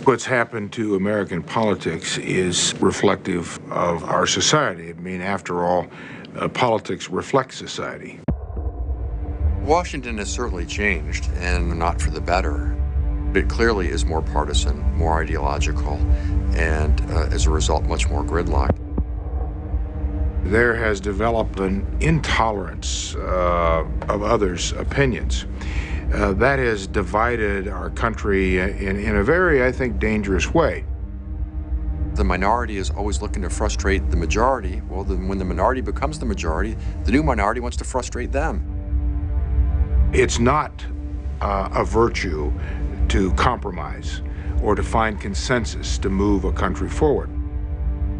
What's happened to American politics is reflective of our society. I mean, after all, politics reflects society. Washington has certainly changed, and not for the better. It clearly is more partisan, more ideological, and as a result, much more gridlocked. There has developed an intolerance of others' opinions. That has divided our country in a very, I think, dangerous way. The minority is always looking to frustrate the majority. Well, then when the minority becomes the majority, the new minority wants to frustrate them. It's not a virtue to compromise or to find consensus to move a country forward.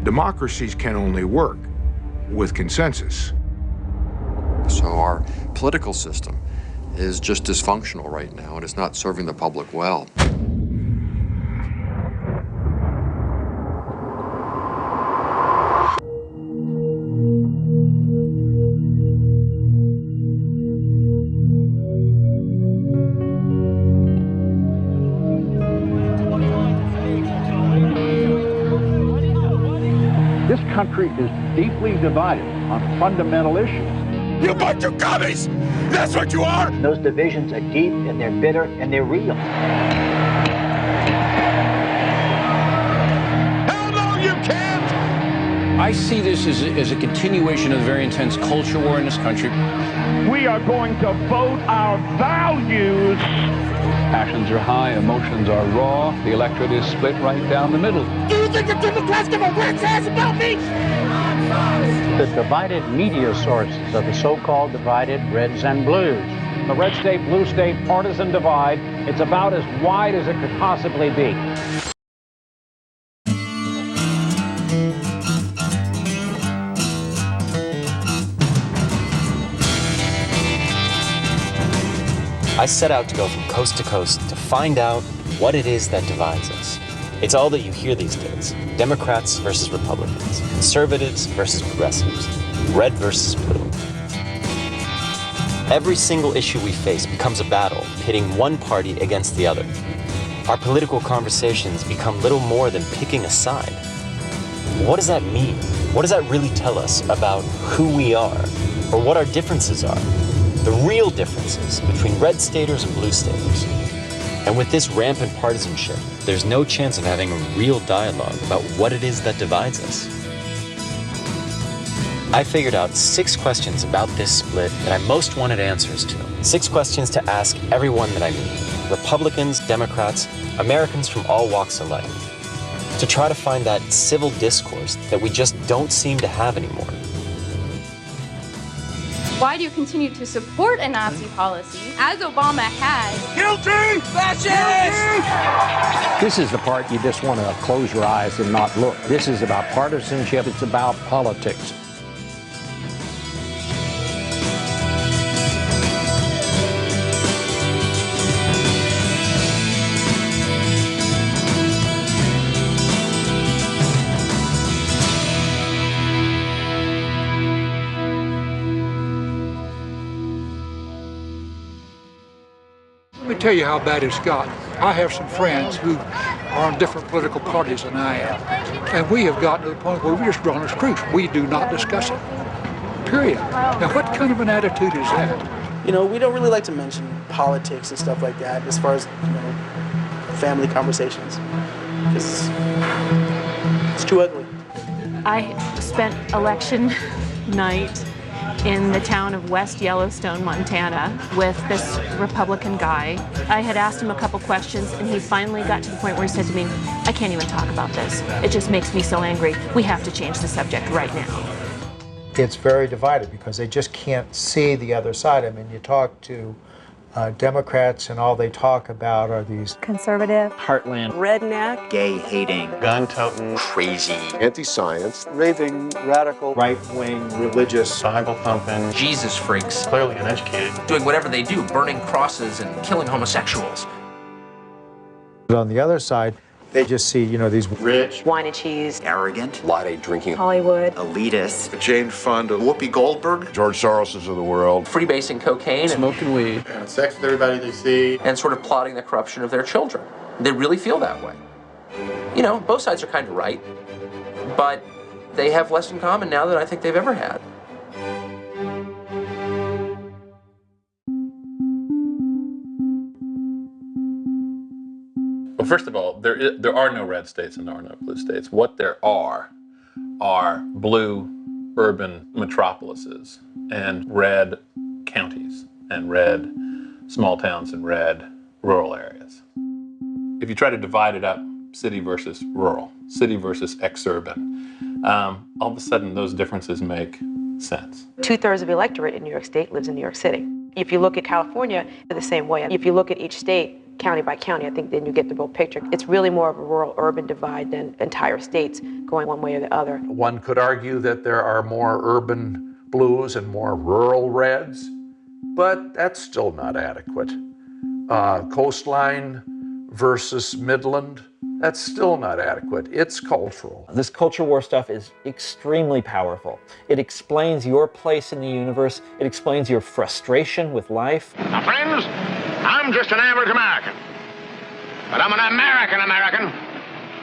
Democracies can only work with consensus. So our political system is just dysfunctional right now, and it's not serving the public well. This country is deeply divided on fundamental issues. You bunch of commies! That's what you are! Those divisions are deep, and they're bitter, and they're real. Hell no, you can't! I see this as a continuation of the very intense culture war in this country. We are going to vote our values. Passions are high, emotions are raw. The electorate is split right down the middle. Do you think the Democrats give a rat's ass about me? The divided media sources of the so-called divided reds and blues. The red state, blue state, partisan divide, it's about as wide as it could possibly be. I set out to go from coast to coast to find out what it is that divides us. It's all that you hear these days. Democrats versus Republicans, conservatives versus progressives, red versus blue. Every single issue we face becomes a battle, pitting one party against the other. Our political conversations become little more than picking a side. What does that mean? What does that really tell us about who we are, or what our differences are? The real differences between red staters and blue staters. And with this rampant partisanship, there's no chance of having a real dialogue about what it is that divides us. I figured out 6 questions about this split that I most wanted answers to. 6 questions to ask everyone that I meet, Republicans, Democrats, Americans from all walks of life, to try to find that civil discourse that we just don't seem to have anymore. Why do you continue to support a Nazi policy, as Obama has? Guilty! Fascist! This is the part you just want to close your eyes and not look. This is about partisanship. It's about politics. Let me tell you how bad it's got. I have some friends who are on different political parties than I am. And we have gotten to the point where we're just drawn as troops. We do not discuss it. Period. Now, what kind of an attitude is that? You know, we don't really like to mention politics and stuff like that as far as, you know, family conversations. Because it's too ugly. I spent election night in the town of West Yellowstone, Montana, with this Republican guy. I had asked him a couple questions, and he finally got to the point where he said to me, I can't even talk about this. It just makes me so angry. We have to change the subject right now. It's very divided because they just can't see the other side. I mean, you talk to Democrats and all they talk about are these conservative, heartland, redneck, gay-hating, gun-toting, crazy, anti-science, raving, radical, right-wing, religious, Bible-thumping, Jesus freaks, clearly uneducated, doing whatever they do, burning crosses and killing homosexuals. But on the other side, they just see, you know, these rich, wine and cheese, arrogant, latte drinking, Hollywood, elitist, Jane Fonda, Whoopi Goldberg, George Soroses of the world, freebasing cocaine, smoking weed, and sex with everybody they see, and sort of plotting the corruption of their children. They really feel that way. You know, both sides are kind of right, but they have less in common now than I think they've ever had. Well, first of all, there are no red states and there are no blue states. What there are blue urban metropolises and red counties and red small towns and red rural areas. If you try to divide it up, city versus rural, city versus exurban, all of a sudden those differences make sense. 2/3 of the electorate in New York State lives in New York City. If you look at California, the same way. If you look at each state, county by county, I think then you get the real picture. It's really more of a rural-urban divide than entire states going one way or the other. One could argue that there are more urban blues and more rural reds, but that's still not adequate. Coastline versus Midland, that's still not adequate. It's cultural. This culture war stuff is extremely powerful. It explains your place in the universe. It explains your frustration with life. Now, friends, I'm just an average American. But I'm an American.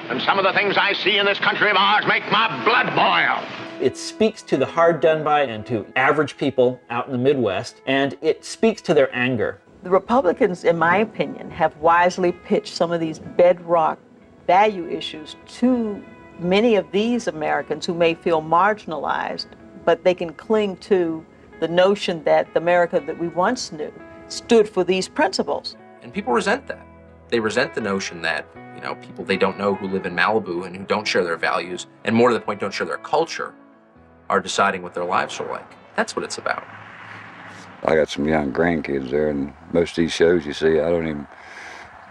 And some of the things I see in this country of ours make my blood boil. It speaks to the hard done by and to average people out in the Midwest, and it speaks to their anger. The Republicans, in my opinion, have wisely pitched some of these bedrock value issues to many of these Americans who may feel marginalized, but they can cling to the notion that the America that we once knew stood for these principles. And people resent that. They resent the notion that, you know, people they don't know who live in Malibu and who don't share their values, and more to the point, don't share their culture, are deciding what their lives are like. That's what it's about. I got some young grandkids there, and most of these shows you see, I don't even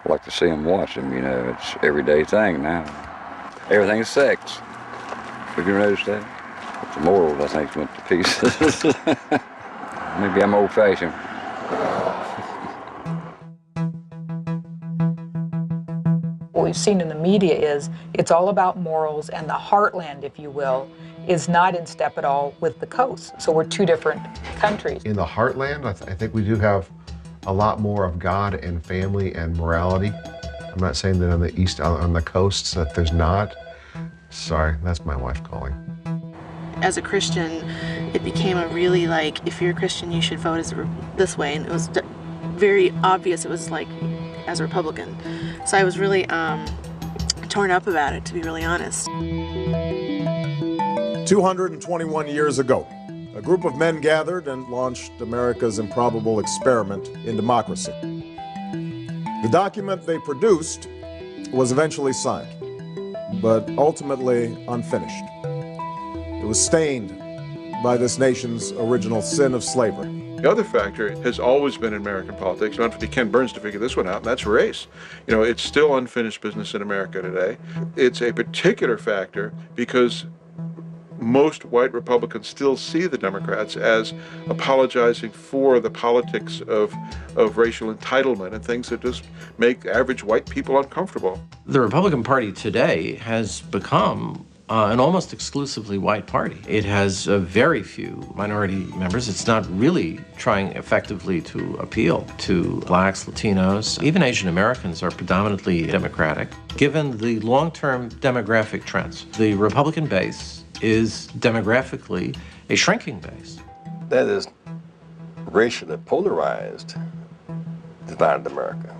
like to see them watch them, you know. It's an everyday thing now. Everything is sex. Have you noticed that? But the morals, I think, went to pieces. Maybe I'm old-fashioned. What we've seen in the media is it's all about morals, and the heartland, if you will, is not in step at all with the coast. So we're two different countries. In the heartland, I think we do have a lot more of God and family and morality. I'm not saying that on the east, on the coasts, that there's not. Sorry, that's my wife calling. As a Christian, it became a really like, if you're a Christian, you should vote this way. And it was very obvious it was like, as a Republican. So I was really torn up about it, to be really honest. 221 years ago, a group of men gathered and launched America's improbable experiment in democracy. The document they produced was eventually signed, but ultimately unfinished. It was stained by this nation's original sin of slavery. The other factor has always been in American politics, and for Ken Burns to figure this one out, and that's race. You know, it's still unfinished business in America today. It's a particular factor because most white Republicans still see the Democrats as apologizing for the politics of racial entitlement and things that just make average white people uncomfortable. The Republican Party today has become an almost exclusively white party. It has very few minority members. It's not really trying effectively to appeal to blacks, Latinos. Even Asian Americans are predominantly Democratic. Given the long-term demographic trends, the Republican base is demographically a shrinking base. That is racially polarized, divided America.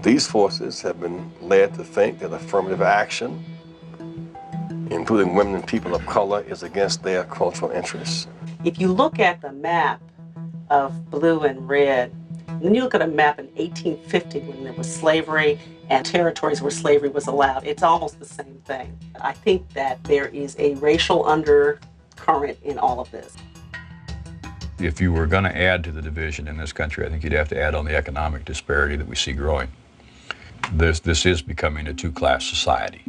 These forces have been led to think that affirmative action, including women and people of color, is against their cultural interests. If you look at the map of blue and red, then you look at a map in 1850 when there was slavery and territories where slavery was allowed, it's almost the same thing. I think that there is a racial undercurrent in all of this. If you were going to add to the division in this country, I think you'd have to add on the economic disparity that we see growing. This is becoming a two-class society.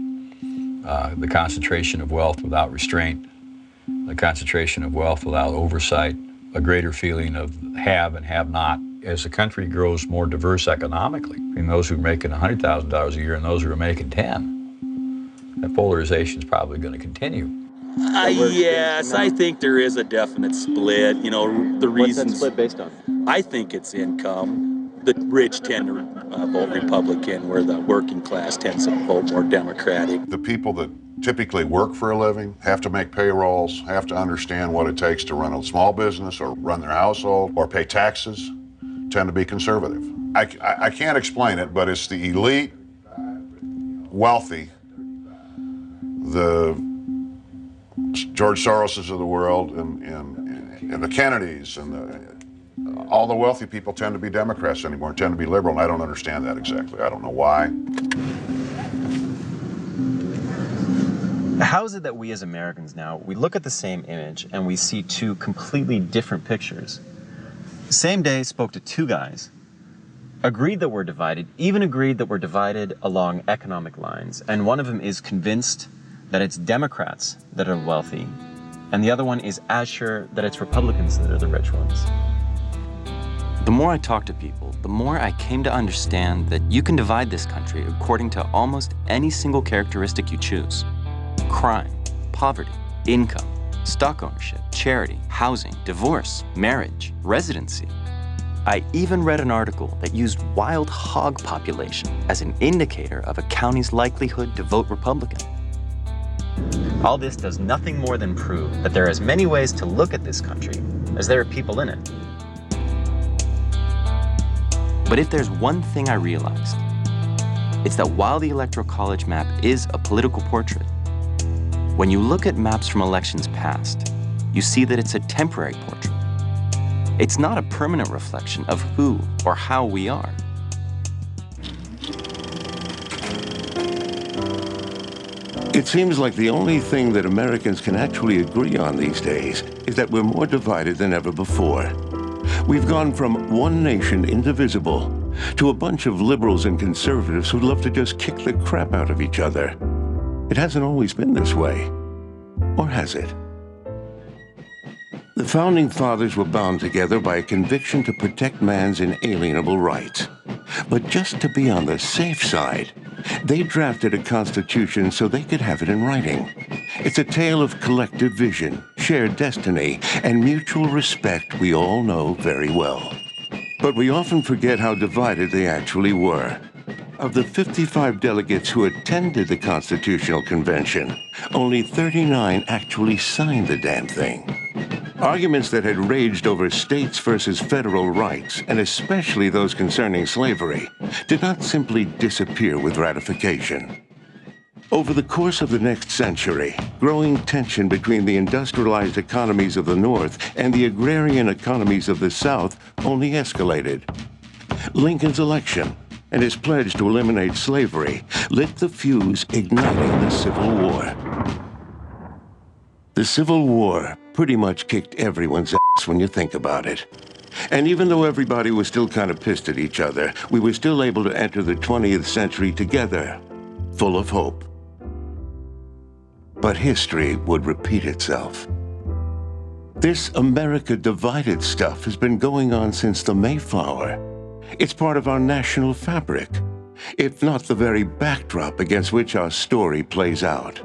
The concentration of wealth without restraint, the concentration of wealth without oversight, a greater feeling of have and have not. As the country grows more diverse economically, between those who are making $100,000 a year and those who are making 10, that polarization is probably going to continue. Yes, I think there is a definite split. You know, the reasons. What's that split based on? I think it's income. the rich tend to vote Republican, where the working class tends to vote more Democratic. The people that typically work for a living have to make payrolls, have to understand what it takes to run a small business or run their household or pay taxes, tend to be conservative. I can't explain it, but it's the elite, wealthy, the George Soroses of the world and the Kennedys and all the wealthy people tend to be Democrats anymore, tend to be liberal, and I don't understand that exactly. I don't know why. How is it that we as Americans now, we look at the same image and we see two completely different pictures? Same day, spoke to two guys, agreed that we're divided, even agreed that we're divided along economic lines, and one of them is convinced that it's Democrats that are wealthy, and the other one is as sure that it's Republicans that are the rich ones. The more I talked to people, the more I came to understand that you can divide this country according to almost any single characteristic you choose. Crime, poverty, income, stock ownership, charity, housing, divorce, marriage, residency. I even read an article that used wild hog population as an indicator of a county's likelihood to vote Republican. All this does nothing more than prove that there are as many ways to look at this country as there are people in it. But if there's one thing I realized, it's that while the Electoral College map is a political portrait, when you look at maps from elections past, you see that it's a temporary portrait. It's not a permanent reflection of who or how we are. It seems like the only thing that Americans can actually agree on these days is that we're more divided than ever before. We've gone from one nation indivisible to a bunch of liberals and conservatives who love to just kick the crap out of each other. It hasn't always been this way. Or has it? The Founding Fathers were bound together by a conviction to protect man's inalienable rights. But just to be on the safe side, they drafted a constitution so they could have it in writing. It's a tale of collective vision, shared destiny, and mutual respect we all know very well. But we often forget how divided they actually were. Of the 55 delegates who attended the Constitutional Convention, only 39 actually signed the damn thing. Arguments that had raged over states versus federal rights, and especially those concerning slavery, did not simply disappear with ratification. Over the course of the next century, growing tension between the industrialized economies of the North and the agrarian economies of the South only escalated. Lincoln's election and his pledge to eliminate slavery lit the fuse, igniting the Civil War. The Civil War pretty much kicked everyone's ass when you think about it. And even though everybody was still kind of pissed at each other, we were still able to enter the 20th century together, full of hope. But history would repeat itself. This America divided stuff has been going on since the Mayflower. It's part of our national fabric, if not the very backdrop against which our story plays out.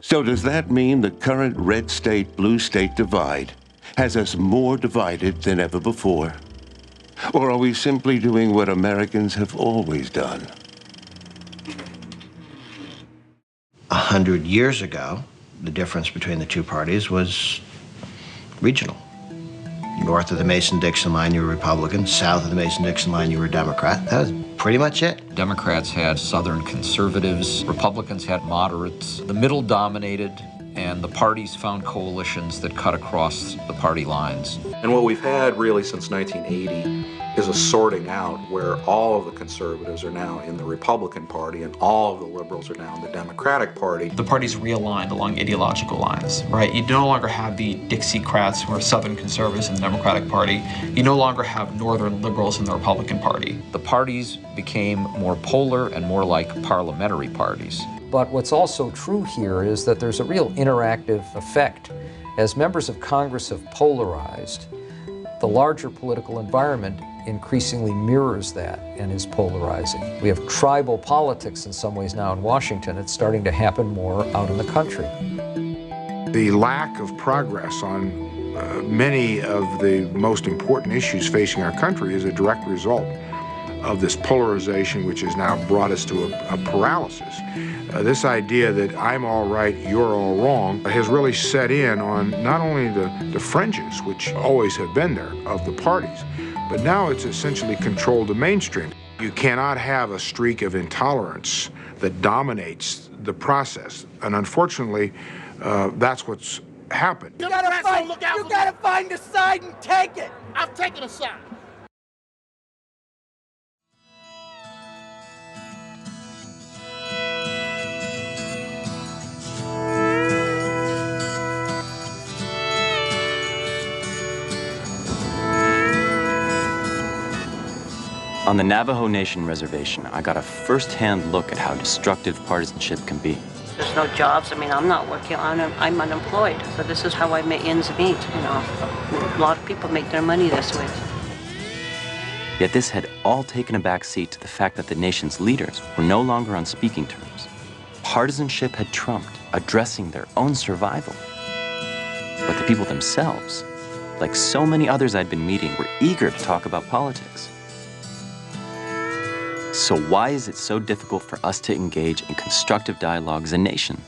So does that mean the current red state, blue state divide has us more divided than ever before? Or are we simply doing what Americans have always done? 100 years ago, the difference between the two parties was regional. North of the Mason-Dixon line, you were Republican. South of the Mason-Dixon line, you were Democrat. That was pretty much it. Democrats had Southern conservatives. Republicans had moderates. The middle dominated, and the parties found coalitions that cut across the party lines. And what we've had really since 1980 is a sorting out where all of the conservatives are now in the Republican Party and all of the liberals are now in the Democratic Party. The parties realigned along ideological lines, right? You no longer have the Dixiecrats who are Southern conservatives in the Democratic Party. You no longer have Northern liberals in the Republican Party. The parties became more polar and more like parliamentary parties. But what's also true here is that there's a real interactive effect. As members of Congress have polarized, the larger political environment increasingly mirrors that and is polarizing. We have tribal politics in some ways now in Washington. It's starting to happen more out in the country. The lack of progress on many of the most important issues facing our country is a direct result of this polarization, which has now brought us to a paralysis. This idea that I'm all right, you're all wrong, has really set in on not only the fringes, which always have been there, of the parties, but now it's essentially controlled the mainstream. You cannot have a streak of intolerance that dominates the process, and unfortunately, that's what's happened. You gotta find a side and take it. I've taken a side. On the Navajo Nation reservation, I got a first-hand look at how destructive partisanship can be. There's no jobs. I mean, I'm not working. I'm unemployed. So this is how I make ends meet, you know. A lot of people make their money this way. Yet this had all taken a back seat to the fact that the nation's leaders were no longer on speaking terms. Partisanship had trumped addressing their own survival. But the people themselves, like so many others I'd been meeting, were eager to talk about politics. So why is it so difficult for us to engage in constructive dialogue as a nation?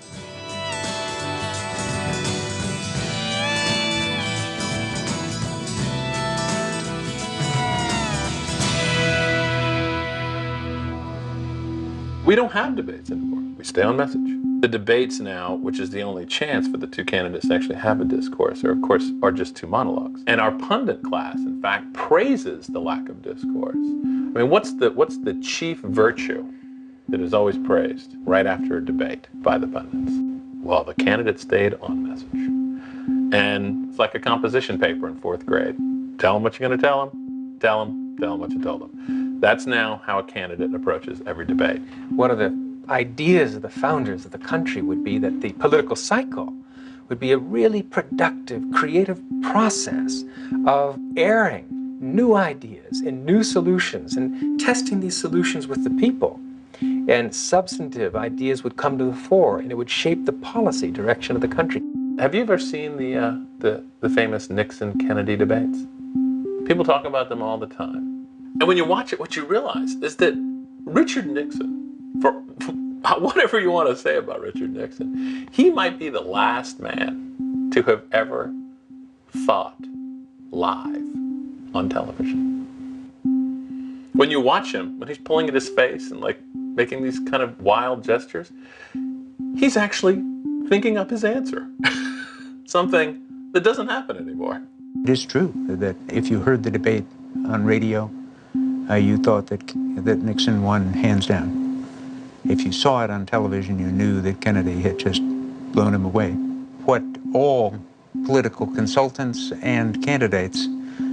We don't have debates anymore. We stay on message. The debates now, which is the only chance for the two candidates to actually have a discourse, are just two monologues. And our pundit class, in fact, praises the lack of discourse. I mean, what's the chief virtue that is always praised right after a debate by the pundits? Well, the candidate stayed on message. And it's like a composition paper in 4th grade. Tell them what you're going to tell them, tell them what you told them. That's now how a candidate approaches every debate. One of the ideas of the founders of the country would be that the political cycle would be a really productive, creative process of airing new ideas and new solutions and testing these solutions with the people. And substantive ideas would come to the fore, and it would shape the policy direction of the country. Have you ever seen the famous Nixon-Kennedy debates? People talk about them all the time. And when you watch it, what you realize is that Richard Nixon, for whatever you want to say about Richard Nixon, he might be the last man to have ever thought live on television. When you watch him, when he's pulling at his face and like making these kind of wild gestures, he's actually thinking up his answer. Something that doesn't happen anymore. It is true that if you heard the debate on radio, you thought that Nixon won hands down. If you saw it on television, you knew that Kennedy had just blown him away. What all political consultants and candidates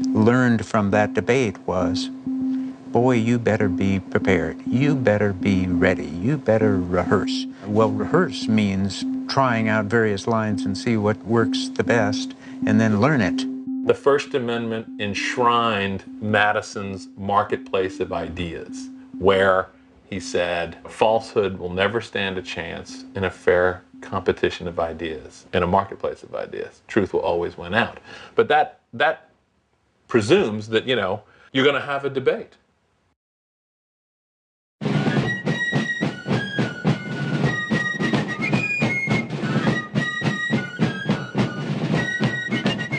learned from that debate was, boy, you better be prepared. You better be ready. You better rehearse. Well, rehearse means trying out various lines and see what works the best, and then learn it. The First Amendment enshrined Madison's marketplace of ideas, where he said, falsehood will never stand a chance in a fair competition of ideas, in a marketplace of ideas. Truth will always win out. But that presumes that, you know, you're going to have a debate.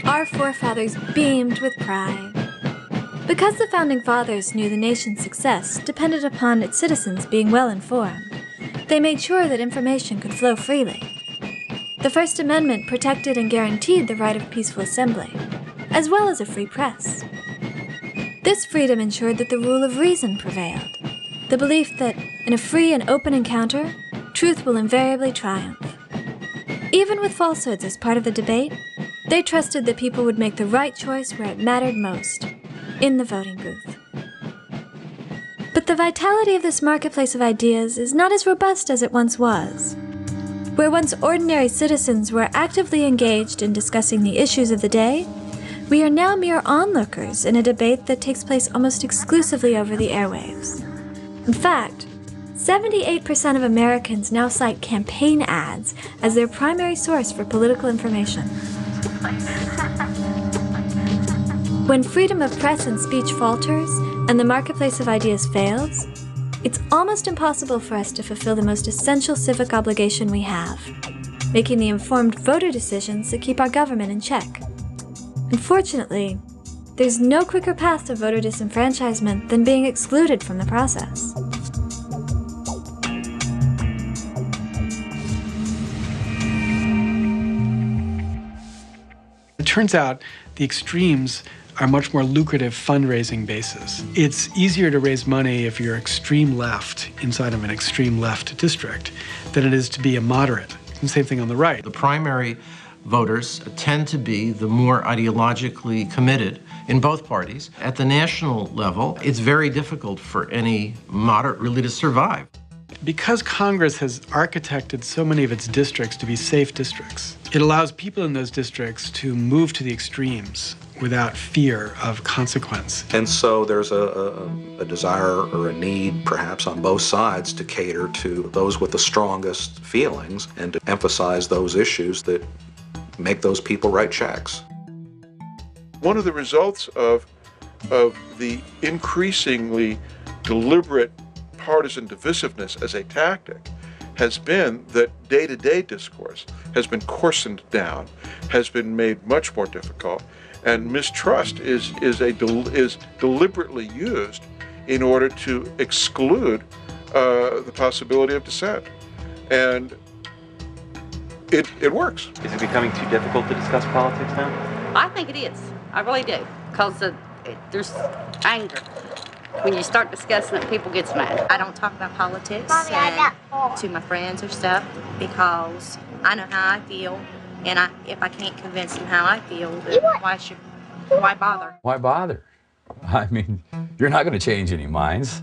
Our forefathers beamed with pride. Because the Founding Fathers knew the nation's success depended upon its citizens being well informed, they made sure that information could flow freely. The First Amendment protected and guaranteed the right of peaceful assembly, as well as a free press. This freedom ensured that the rule of reason prevailed, the belief that, in a free and open encounter, truth will invariably triumph. Even with falsehoods as part of the debate, they trusted that people would make the right choice where it mattered most, in the voting booth. But the vitality of this marketplace of ideas is not as robust as it once was. Where once ordinary citizens were actively engaged in discussing the issues of the day, we are now mere onlookers in a debate that takes place almost exclusively over the airwaves. In fact, 78% of Americans now cite campaign ads as their primary source for political information. When freedom of press and speech falters, and the marketplace of ideas fails, it's almost impossible for us to fulfill the most essential civic obligation we have, making the informed voter decisions that keep our government in check. Unfortunately, there's no quicker path to voter disenfranchisement than being excluded from the process. It turns out the extremes are much more lucrative fundraising bases. It's easier to raise money if you're extreme left inside of an extreme left district than it is to be a moderate. And same thing on the right. The primary voters tend to be the more ideologically committed in both parties. At the national level, it's very difficult for any moderate really to survive. Because Congress has architected so many of its districts to be safe districts, it allows people in those districts to move to the extremes without fear of consequence. And so there's a desire or a need, perhaps on both sides, to cater to those with the strongest feelings and to emphasize those issues that make those people write checks. One of the results of the increasingly deliberate partisan divisiveness as a tactic has been that day-to-day discourse has been coarsened down, has been made much more difficult, and mistrust is deliberately used in order to exclude the possibility of dissent. And it works. Is it becoming too difficult to discuss politics now? I think it is. I really do. Because there's anger. When you start discussing it, people get mad. I don't talk about politics to my friends or stuff because I know how I feel, and if I can't convince them how I feel, then why bother? Why bother? I mean, you're not going to change any minds.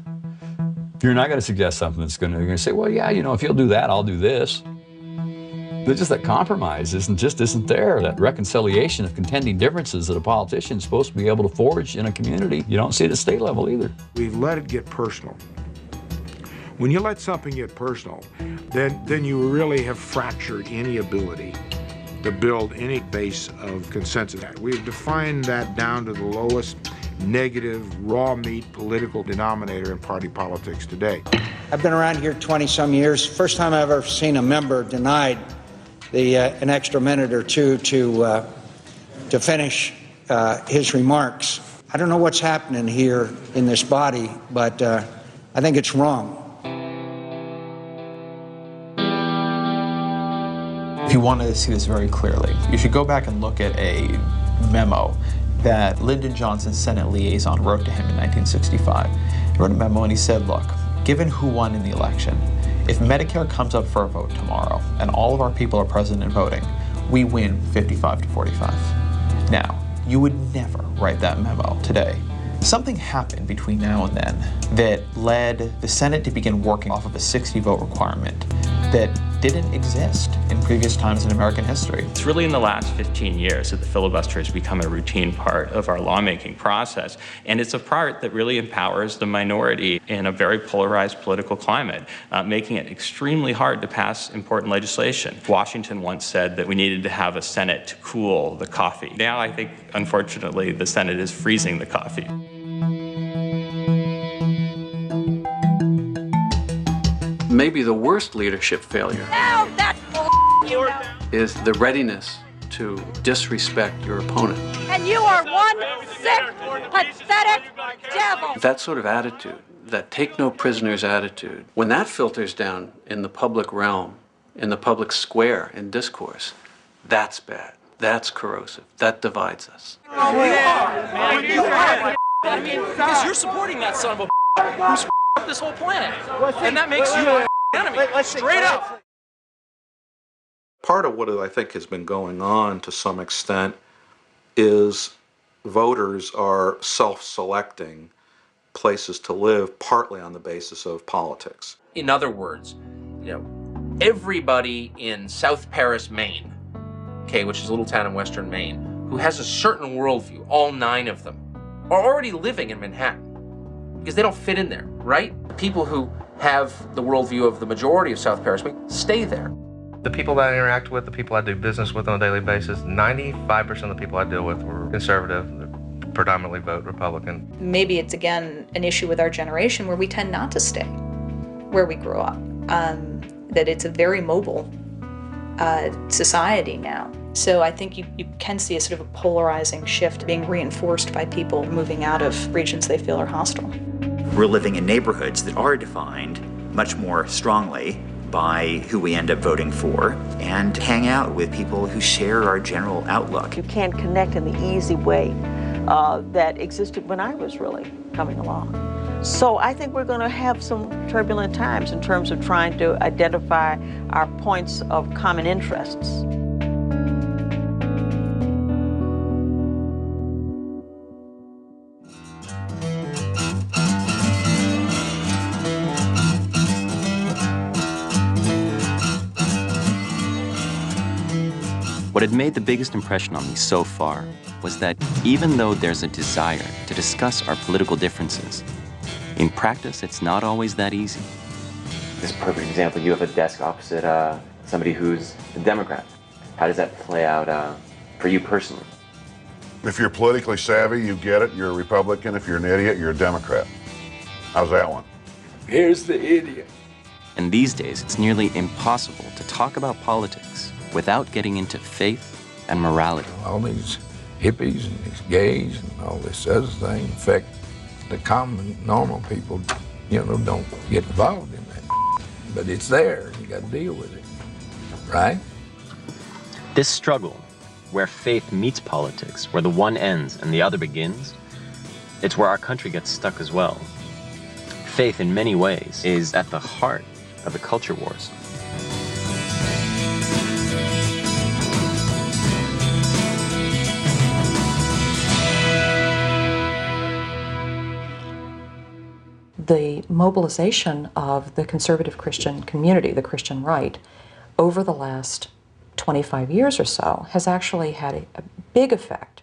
You're not going to suggest something that's going to say, well, yeah, you know, if you'll do that, I'll do this. There's just that compromise isn't there. That reconciliation of contending differences that a politician is supposed to be able to forge in a community. You don't see it at state level either. We've let it get personal. When you let something get personal, then you really have fractured any ability to build any base of consensus. We've defined that down to the lowest negative, raw meat political denominator in party politics today. I've been around here 20-some years. First time I've ever seen a member denied an extra minute or two to finish his remarks. I don't know what's happening here in this body, but I think it's wrong. If you wanted to see this very clearly, you should go back and look at a memo that Lyndon Johnson's Senate liaison wrote to him in 1965. He wrote a memo and he said, look, given who won in the election, if Medicare comes up for a vote tomorrow and all of our people are present and voting, we win 55 to 45. Now, you would never write that memo today. Something happened between now and then that led the Senate to begin working off of a 60-vote requirement that didn't exist in previous times in American history. It's really in the last 15 years that the filibuster has become a routine part of our lawmaking process, and it's a part that really empowers the minority in a very polarized political climate, making it extremely hard to pass important legislation. Washington once said that we needed to have a Senate to cool the coffee. Now I think, unfortunately, the Senate is freezing the coffee. Maybe the worst leadership failure is the readiness to disrespect your opponent. And you are one sick, pathetic devil. That sort of attitude, that take no prisoners attitude, when that filters down in the public realm, in the public square, in discourse, that's bad. That's corrosive. That divides us. Because you're supporting that son of a who's up this whole planet. And that makes you an enemy. Straight up. Part of what I think has been going on to some extent is voters are self-selecting places to live partly on the basis of politics. In other words, everybody in South Paris, Maine, okay, which is a little town in western Maine, who has a certain worldview, all 9 of them, are already living in Manhattan because they don't fit in there, right? People who have the worldview of the majority of South Paris, stay there. The people that I interact with, the people I do business with on a daily basis, 95% of the people I deal with were conservative, they're predominantly vote Republican. Maybe it's, again, an issue with our generation where we tend not to stay where we grew up, that it's a very mobile society now. So I think you can see a sort of a polarizing shift being reinforced by people moving out of regions they feel are hostile. We're living in neighborhoods that are defined much more strongly by who we end up voting for, and hang out with people who share our general outlook. You can't connect in the easy way that existed when I was really coming along. So I think we're going to have some turbulent times in terms of trying to identify our points of common interests. What had made the biggest impression on me so far was that even though there's a desire to discuss our political differences, in practice, it's not always that easy. This is a perfect example. You have a desk opposite somebody who's a Democrat. How does that play out for you personally? If you're politically savvy, you get it, you're a Republican. If you're an idiot, you're a Democrat. How's that one? Here's the idiot. And these days, it's nearly impossible to talk about politics without getting into faith and morality. All these hippies and these gays and all this other thing affect the common, normal people, don't get involved in that. But it's there, you got to deal with it, right? This struggle, where faith meets politics, where the one ends and the other begins, it's where our country gets stuck as well. Faith, in many ways, is at the heart of the culture wars. The mobilization of the conservative Christian community, the Christian right, over the last 25 years or so has actually had a big effect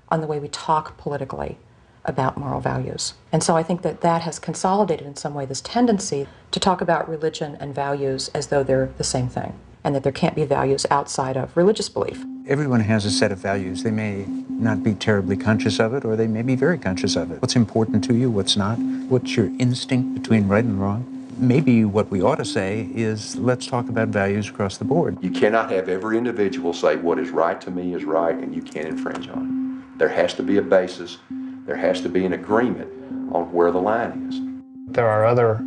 on the way we talk politically about moral values. And so I think that has consolidated in some way this tendency to talk about religion and values as though they're the same thing, and that there can't be values outside of religious belief. Everyone has a set of values. They may not be terribly conscious of it, or they may be very conscious of it. What's important to you, what's not? What's your instinct between right and wrong? Maybe what we ought to say is, let's talk about values across the board. You cannot have every individual say what is right to me is right and you can't infringe on it. There has to be a basis. There has to be an agreement on where the line is. There are other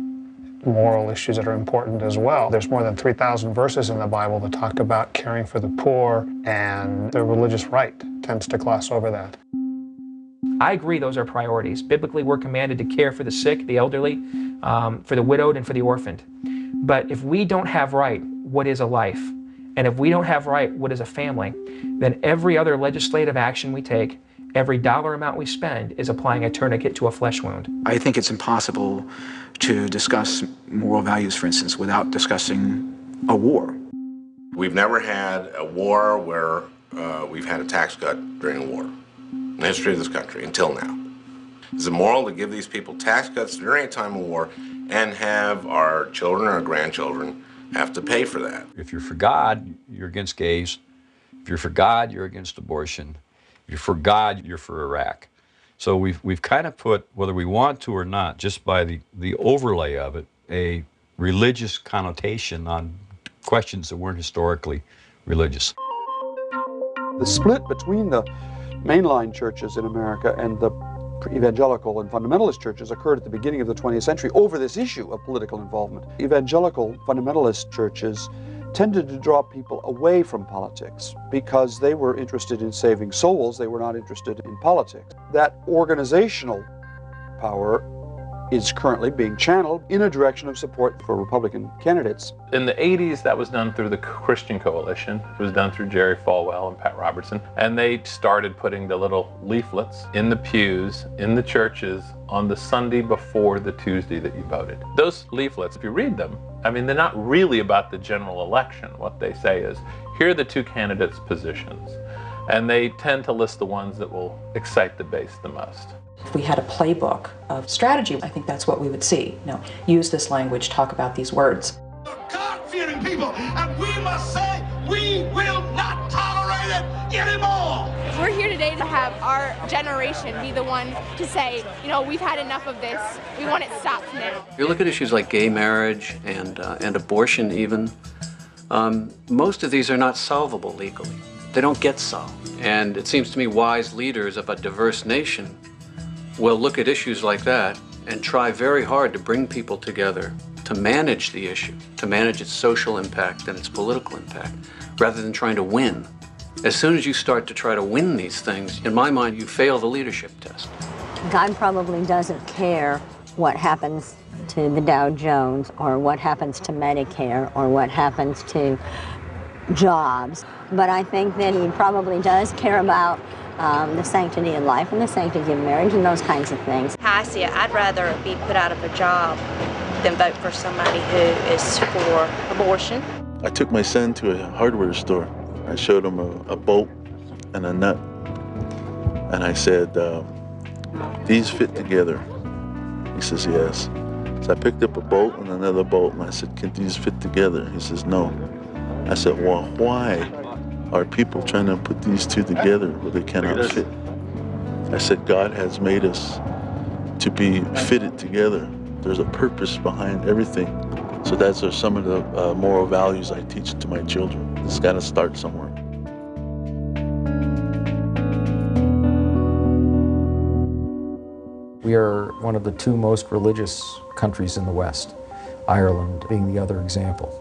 moral issues that are important as well. There's more than 3,000 verses in the Bible that talk about caring for the poor, and the religious right tends to gloss over that. I agree those are priorities. Biblically, we're commanded to care for the sick, the elderly, for the widowed, and for the orphaned. But if we don't have right what is a life, and if we don't have right what is a family, then every other legislative action we take, every dollar amount we spend is applying a tourniquet to a flesh wound. I think it's impossible to discuss moral values, for instance, without discussing a war. We've never had a war where we've had a tax cut during a war in the history of this country until now. Is it moral to give these people tax cuts during a time of war and have our children or our grandchildren have to pay for that? If you're for God, you're against gays. If you're for God, you're against abortion. If you're for God, you're for Iraq. So we've kind of put, whether we want to or not, just by the overlay of it, a religious connotation on questions that weren't historically religious. The split between the mainline churches in America and the evangelical and fundamentalist churches occurred at the beginning of the 20th century over this issue of political involvement. Evangelical fundamentalist churches tended to draw people away from politics because they were interested in saving souls. They were not interested in politics. That organizational power is currently being channeled in a direction of support for Republican candidates. In the 80s, that was done through the Christian Coalition. It was done through Jerry Falwell and Pat Robertson. And they started putting the little leaflets in the pews, in the churches, on the Sunday before the Tuesday that you voted. Those leaflets, if you read them, I mean, they're not really about the general election. What they say is, here are the two candidates' positions. And they tend to list the ones that will excite the base the most. If we had a playbook of strategy, I think that's what we would see. Use this language, talk about these words. God-fearing people, and we must say we will not tolerate it. anymore! We're here today to have our generation be the one to say, you know, we've had enough of this. We want it stopped now. If you look at issues like gay marriage and abortion even, most of these are not solvable legally. They don't get solved. And it seems to me wise leaders of a diverse nation will look at issues like that and try very hard to bring people together to manage the issue, to manage its social impact and its political impact, rather than trying to win. As soon as you start to try to win these things, in my mind, you fail the leadership test. God probably doesn't care what happens to the Dow Jones or what happens to Medicare or what happens to jobs, but I think that he probably does care about the sanctity of life and the sanctity of marriage and those kinds of things. How I see it, I'd rather be put out of a job than vote for somebody who is for abortion. I took my son to a hardware store. I showed him a bolt and a nut, and I said, these fit together. He says, yes. So I picked up a bolt and another bolt, and I said, can these fit together? He says, no. I said, well, why are people trying to put these two together where they cannot fit? I said, God has made us to be fitted together. There's a purpose behind everything. So those are some of the moral values I teach to my children. It's got to start somewhere. We are one of the two most religious countries in the West, Ireland being the other example.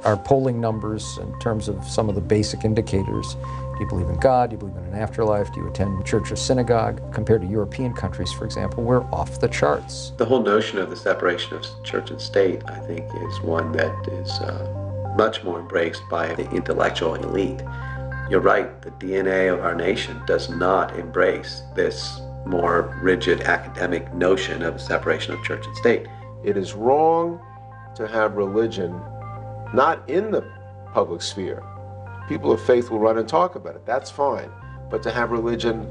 Our polling numbers in terms of some of the basic indicators, do you believe in God, do you believe in an afterlife, do you attend church or synagogue, compared to European countries, for example, we're off the charts. The whole notion of the separation of church and state, I think, is one that is much more embraced by the intellectual elite. You're right, the DNA of our nation does not embrace this more rigid academic notion of separation of church and state. It is wrong to have religion not in the public sphere. People of faith will run and talk about it, that's fine. But to have religion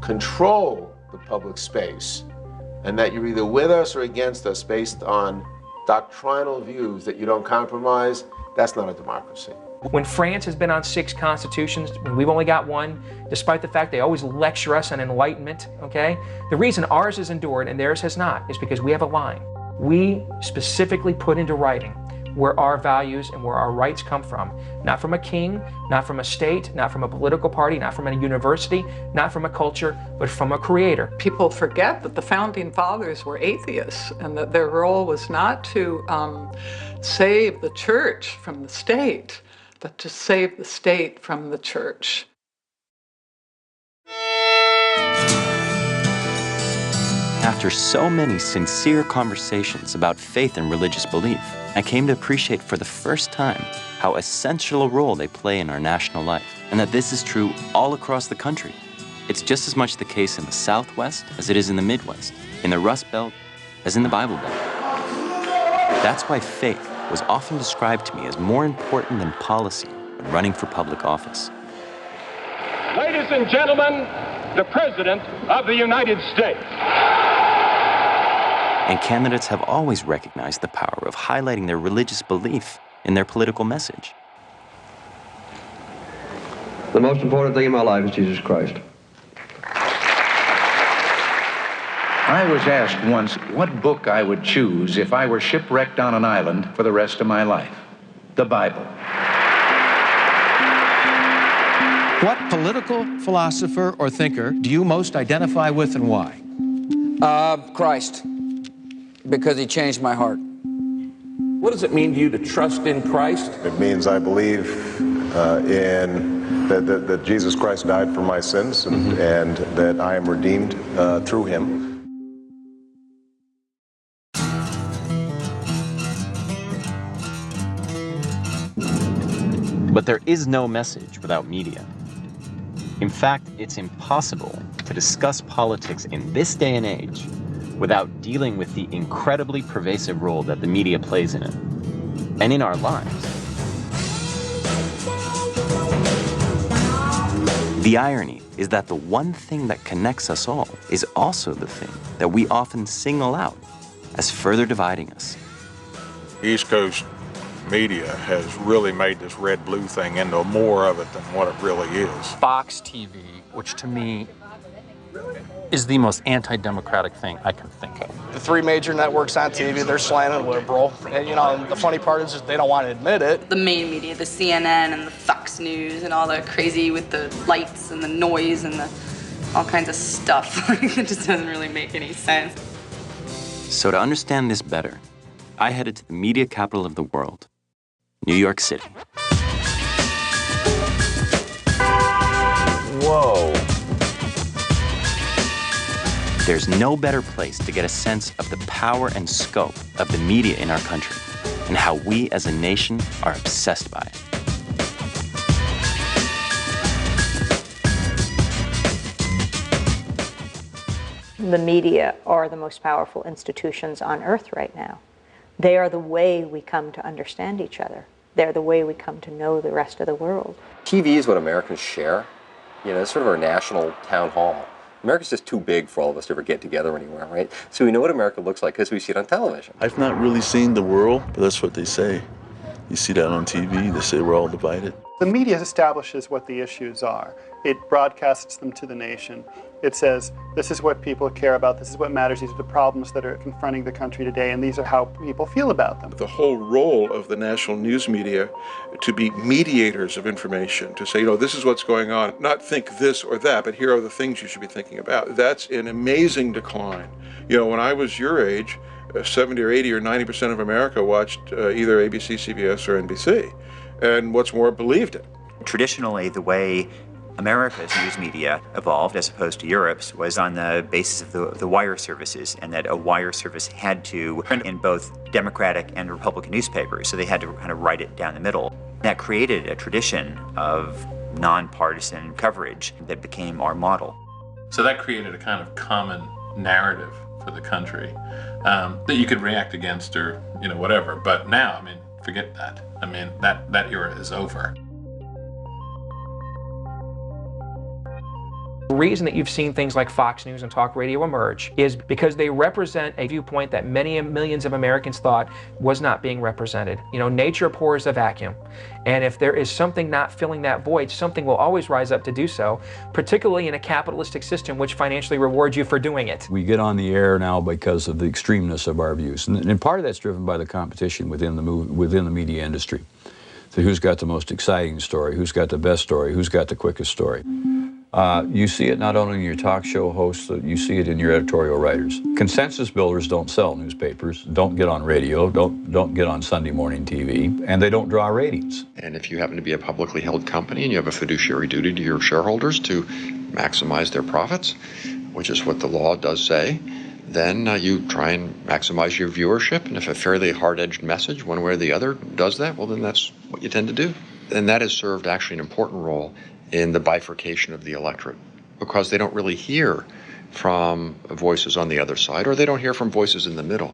control the public space, and that you're either with us or against us based on doctrinal views that you don't compromise, that's not a democracy. When France has been on 6 constitutions, when we've only got 1, despite the fact they always lecture us on enlightenment, okay? The reason ours has endured and theirs has not is because we have a line. We specifically put into writing where our values and where our rights come from. Not from a king, not from a state, not from a political party, not from a university, not from a culture, but from a creator. People forget that the founding fathers were atheists and that their role was not to save the church from the state, but to save the state from the church. After so many sincere conversations about faith and religious belief, I came to appreciate for the first time how essential a role they play in our national life, and that this is true all across the country. It's just as much the case in the Southwest as it is in the Midwest, in the Rust Belt as in the Bible Belt. That's why faith was often described to me as more important than policy when running for public office. Ladies and gentlemen, the President of the United States. And candidates have always recognized the power of highlighting their religious belief in their political message. The most important thing in my life is Jesus Christ. I was asked once what book I would choose if I were shipwrecked on an island for the rest of my life. The Bible. What political philosopher or thinker do you most identify with and why? Christ. Because he changed my heart. What does it mean to you to trust in Christ? It means I believe that Jesus Christ died for my sins and that I am redeemed through him. But there is no message without media. In fact, it's impossible to discuss politics in this day and age without dealing with the incredibly pervasive role that the media plays in it, and in our lives. The irony is that the one thing that connects us all is also the thing that we often single out as further dividing us. East Coast media has really made this red-blue thing into more of it than what it really is. Fox TV, which to me is the most anti-democratic thing I can think of. The three major networks on TV, they're slanted liberal. And, you know, the funny part is that they don't want to admit it. The main media, the CNN and the Fox News and all the crazy with the lights and the noise and the all kinds of stuff. It just doesn't really make any sense. So to understand this better, I headed to the media capital of the world, New York City. Whoa. There's no better place to get a sense of the power and scope of the media in our country and how we as a nation are obsessed by it. The media are the most powerful institutions on earth right now. They are the way we come to understand each other. They're the way we come to know the rest of the world. TV is what Americans share. You know, it's sort of our national town hall. America's just too big for all of us to ever get together anywhere, right? So we know what America looks like because we see it on television. I've not really seen the world, but that's what they say. You see that on TV, they say we're all divided. The media establishes what the issues are. It broadcasts them to the nation. It says, this is what people care about, this is what matters, these are the problems that are confronting the country today, and these are how people feel about them. The whole role of the national news media to be mediators of information, to say, you know, this is what's going on, not think this or that, but here are the things you should be thinking about. That's an amazing decline. You know, when I was your age, 70 or 80 or 90% of America watched either ABC, CBS, or NBC, and what's more, believed it. Traditionally, the way America's news media evolved, as opposed to Europe's, was on the basis of the wire services, and that a wire service had to print in both Democratic and Republican newspapers, so they had to kind of write it down the middle. That created a tradition of nonpartisan coverage that became our model. So that created a kind of common narrative for the country that you could react against or, you know, whatever. But now, I mean, forget that. I mean, that era is over. The reason that you've seen things like Fox News and talk radio emerge is because they represent a viewpoint that many millions of Americans thought was not being represented. You know, nature abhors a vacuum. And if there is something not filling that void, something will always rise up to do so, particularly in a capitalistic system which financially rewards you for doing it. We get on the air now because of the extremeness of our views. And part of that's driven by the competition within the media industry. So who's got the most exciting story? Who's got the best story? Who's got the quickest story? You see it not only in your talk show hosts, you see it in your editorial writers. Consensus builders don't sell newspapers, don't get on radio, don't get on Sunday morning TV, and they don't draw ratings. And if you happen to be a publicly held company and you have a fiduciary duty to your shareholders to maximize their profits, which is what the law does say, then you try and maximize your viewership. And if a fairly hard-edged message, one way or the other, does that, well, then that's what you tend to do. And that has served actually an important role in the bifurcation of the electorate, because they don't really hear from voices on the other side, or they don't hear from voices in the middle.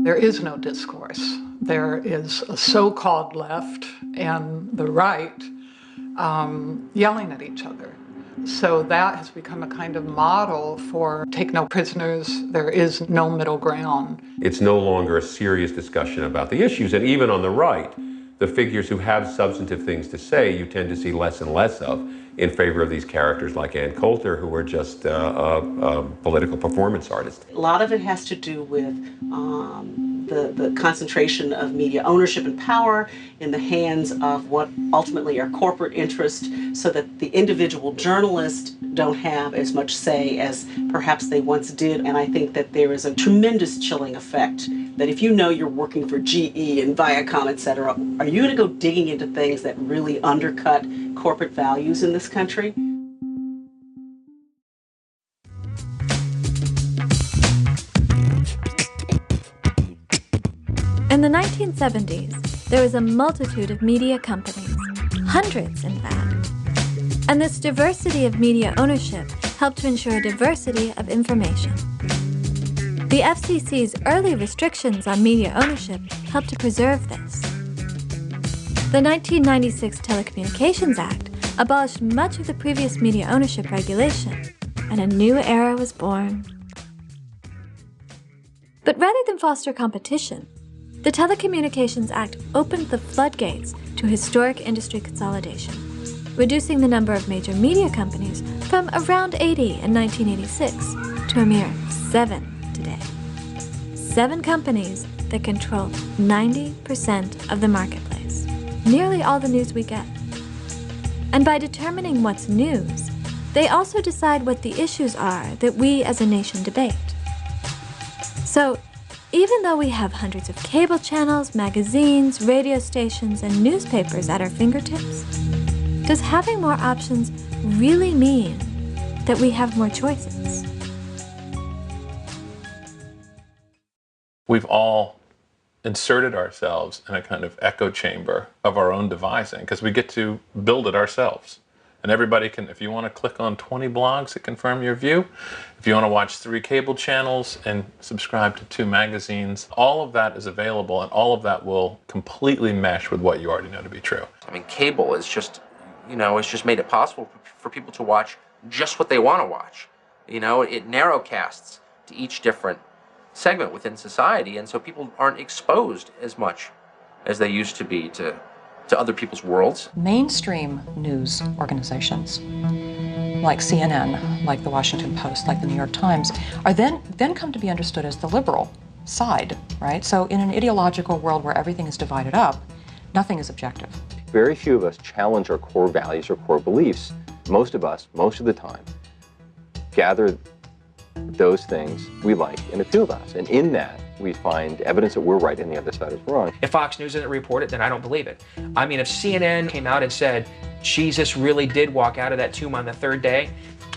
There is no discourse. There is a so-called left and the right yelling at each other. So that has become a kind of model for take no prisoners, there is no middle ground. It's no longer a serious discussion about the issues, and even on the right, the figures who have substantive things to say, you tend to see less and less of in favor of these characters like Ann Coulter, who are just political performance artists. A lot of it has to do with the concentration of media ownership and power in the hands of what ultimately are corporate interests, so that the individual journalists don't have as much say as perhaps they once did. And I think that there is a tremendous chilling effect that if you know you're working for GE and Viacom, et cetera, are you going to go digging into things that really undercut corporate values in this country? In the 1970s, there was a multitude of media companies, hundreds in fact. And this diversity of media ownership helped to ensure diversity of information. The FCC's early restrictions on media ownership helped to preserve this. The 1996 Telecommunications Act abolished much of the previous media ownership regulation, and a new era was born. But rather than foster competition, The Telecommunications Act opened the floodgates to historic industry consolidation, reducing the number of major media companies from around 80 in 1986 to a mere 7 today. 7 companies that control 90% of the marketplace, nearly all the news we get. And by determining what's news, they also decide what the issues are that we as a nation debate. So, even though we have hundreds of cable channels, magazines, radio stations, and newspapers at our fingertips, does having more options really mean that we have more choices? We've all inserted ourselves in a kind of echo chamber of our own devising because we get to build it ourselves. And everybody can, if you want to click on 20 blogs that confirm your view, if you want to watch 3 cable channels and subscribe to 2 magazines, all of that is available, and all of that will completely mesh with what you already know to be true. I mean, cable is just, it's just made it possible for people to watch just what they want to watch. It narrowcasts to each different segment within society, and so people aren't exposed as much as they used to be to other people's worlds. Mainstream news organizations like CNN, like the Washington Post, like the New York Times, are then come to be understood as the liberal side, right? So in an ideological world where everything is divided up, nothing is objective. Very few of us challenge our core values or core beliefs. Most of us, most of the time, gather those things we like and appeal to us. And in that, we find evidence that we're right and the other side is wrong. If Fox News didn't report it, then I don't believe it. I mean, if CNN came out and said, Jesus really did walk out of that tomb on the 3rd day,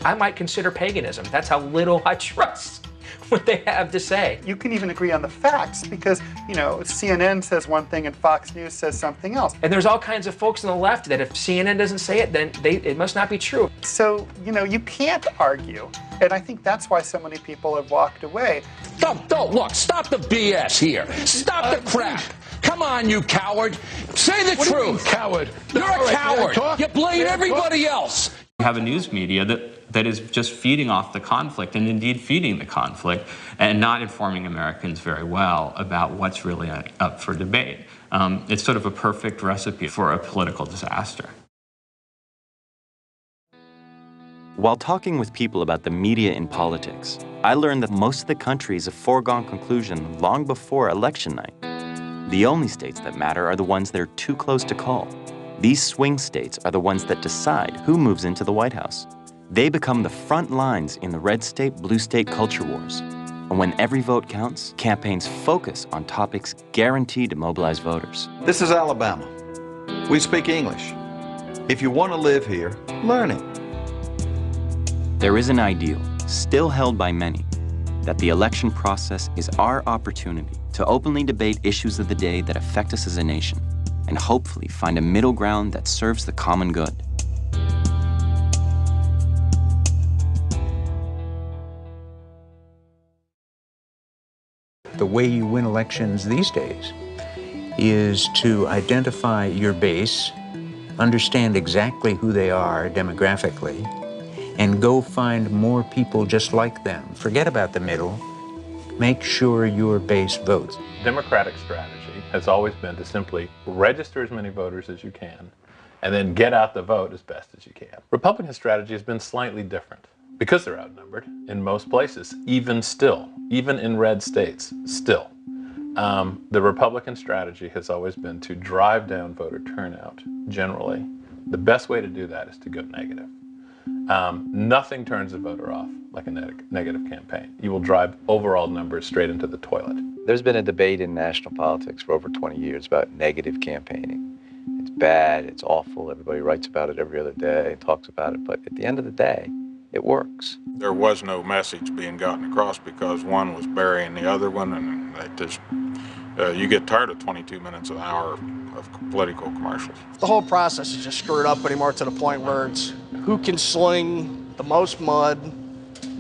I might consider paganism. That's how little I trust what they have to say. You can even agree on the facts because, CNN says one thing and Fox News says something else. And there's all kinds of folks on the left that if CNN doesn't say it, then it must not be true. So, you can't argue. And I think that's why so many people have walked away. Don't look, stop the BS here. Stop the crap. Come on, you coward. Say the truth. You mean, coward? You're a coward. You blame everybody else. We have a news media that is just feeding off the conflict and indeed feeding the conflict and not informing Americans very well about what's really up for debate. It's sort of a perfect recipe for a political disaster. While talking with people about the media in politics, I learned that most of the country is a foregone conclusion long before election night. The only states that matter are the ones that are too close to call. These swing states are the ones that decide who moves into the White House. They become the front lines in the red state, blue state culture wars. And when every vote counts, campaigns focus on topics guaranteed to mobilize voters. This is Alabama. We speak English. If you want to live here, learn it. There is an ideal, still held by many, that the election process is our opportunity to openly debate issues of the day that affect us as a nation, and hopefully find a middle ground that serves the common good. The way you win elections these days is to identify your base, understand exactly who they are demographically, and go find more people just like them. Forget about the middle. Make sure your base votes. Democratic strategy has always been to simply register as many voters as you can and then get out the vote as best as you can. Republican strategy has been slightly different because they're outnumbered in most places, even in red states, still. The Republican strategy has always been to drive down voter turnout, generally. The best way to do that is to go negative. Nothing turns a voter off like a negative campaign. You will drive overall numbers straight into the toilet. There's been a debate in national politics for over 20 years about negative campaigning. It's bad, it's awful, everybody writes about it every other day, talks about it, but at the end of the day, it works. There was no message being gotten across because one was burying the other one, and they just, you get tired of 22 minutes an hour of political commercials. The whole process is just screwed up anymore to the point where it's who can sling the most mud,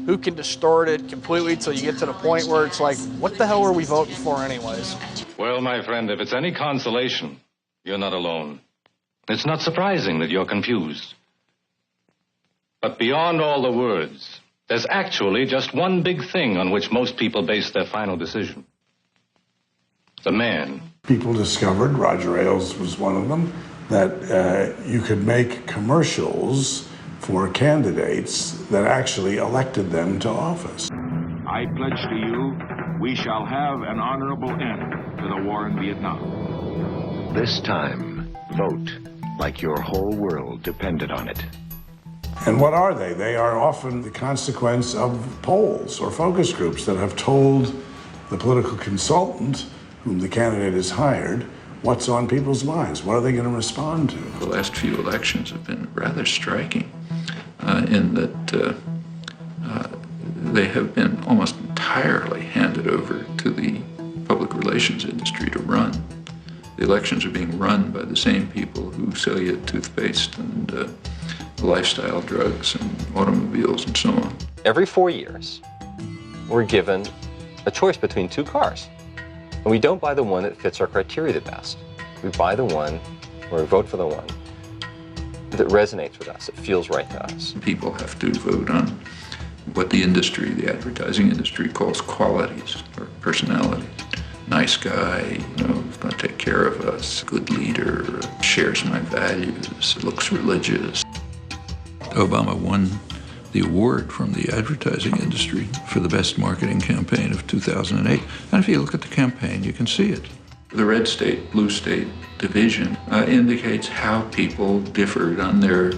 who can distort it completely till you get to the point where it's like, what the hell were we voting for anyways? Well, my friend, if it's any consolation, you're not alone. It's not surprising that you're confused. But beyond all the words, there's actually just one big thing on which most people base their final decision. the man. People discovered, Roger Ailes was one of them, that you could make commercials for candidates that actually elected them to office. I pledge to you, we shall have an honorable end to the war in Vietnam. This time, vote like your whole world depended on it. And what are they? They are often the consequence of polls or focus groups that have told the political consultant, whom the candidate has hired, what's on people's minds. What are they going to respond to? The last few elections have been rather striking in that they have been almost entirely handed over to the public relations industry to run. The elections are being run by the same people who sell you toothpaste and lifestyle drugs and automobiles and so on. Every 4 years, we're given a choice between two cars. And we don't buy the one that fits our criteria the best. We buy the one, or vote for the one, that resonates with us, that feels right to us. People have to vote on what the industry, the advertising industry, calls qualities or personality. Nice guy, who's going to take care of us, good leader, shares my values, looks religious. Obama won the award from the advertising industry for the best marketing campaign of 2008. And if you look at the campaign, you can see it. The red state, blue state division indicates how people differed on their